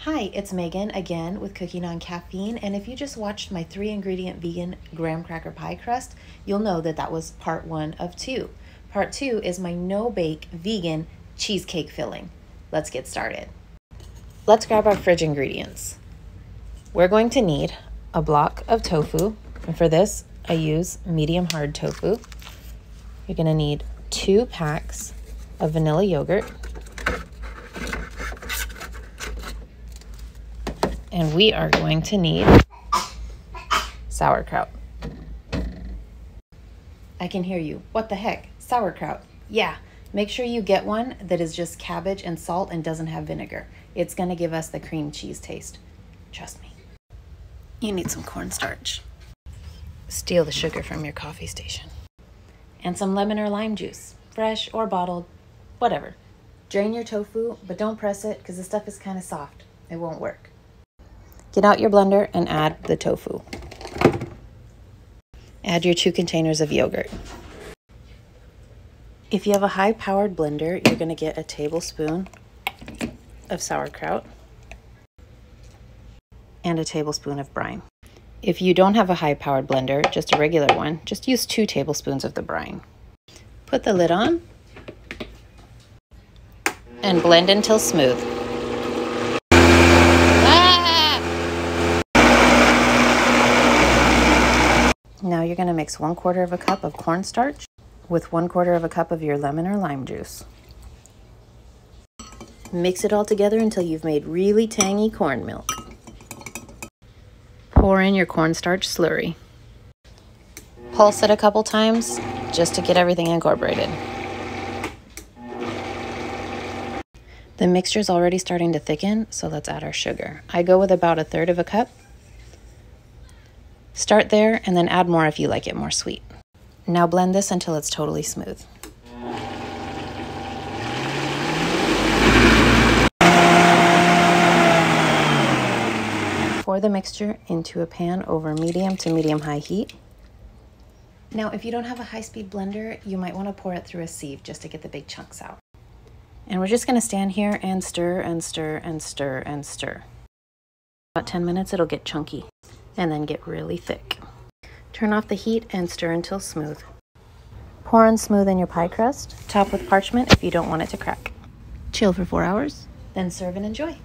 Hi, it's Megan again with Cooking on Caffeine, and if you just watched my 3-ingredient vegan graham cracker pie crust, you'll know that that was part 1 of 2. Part 2 is my no-bake vegan cheesecake filling. Let's get started. Let's grab our fridge ingredients. We're going to need a block of tofu, and for this I use medium hard tofu. You're going to need 2 packs of vanilla yogurt, and we are going to need sauerkraut. I can hear you. What the heck? Sauerkraut. Yeah, make sure you get one that is just cabbage and salt and doesn't have vinegar. It's going to give us the cream cheese taste. Trust me. You need some cornstarch. Steal the sugar from your coffee station. And some lemon or lime juice, fresh or bottled, whatever. Drain your tofu, but don't press it because the stuff is kind of soft. It won't work. Get out your blender and add the tofu. Add your 2 containers of yogurt. If you have a high-powered blender, you're going to get a tablespoon of sauerkraut and a tablespoon of brine. If you don't have a high-powered blender, just a regular one, just use 2 tablespoons of the brine. Put the lid on and blend until smooth. Now you're going to mix 1/4 of a cup of cornstarch with 1/4 of a cup of your lemon or lime juice. Mix it all together until you've made really tangy corn milk. Pour in your cornstarch slurry. Pulse it a couple times just to get everything incorporated. The mixture is already starting to thicken, so let's add our sugar. I go with about 1/3 of a cup. Start there and then add more if you like it more sweet. Now blend this until it's totally smooth. Pour the mixture into a pan over medium to medium-high heat. Now, if you don't have a high-speed blender, you might want to pour it through a sieve just to get the big chunks out. And we're just going to stand here and stir and stir and stir and stir. About 10 minutes, it'll get chunky and then get really thick. Turn off the heat and stir until smooth. Pour and smoothen your pie crust. Top with parchment if you don't want it to crack. Chill for 4 hours, then serve and enjoy.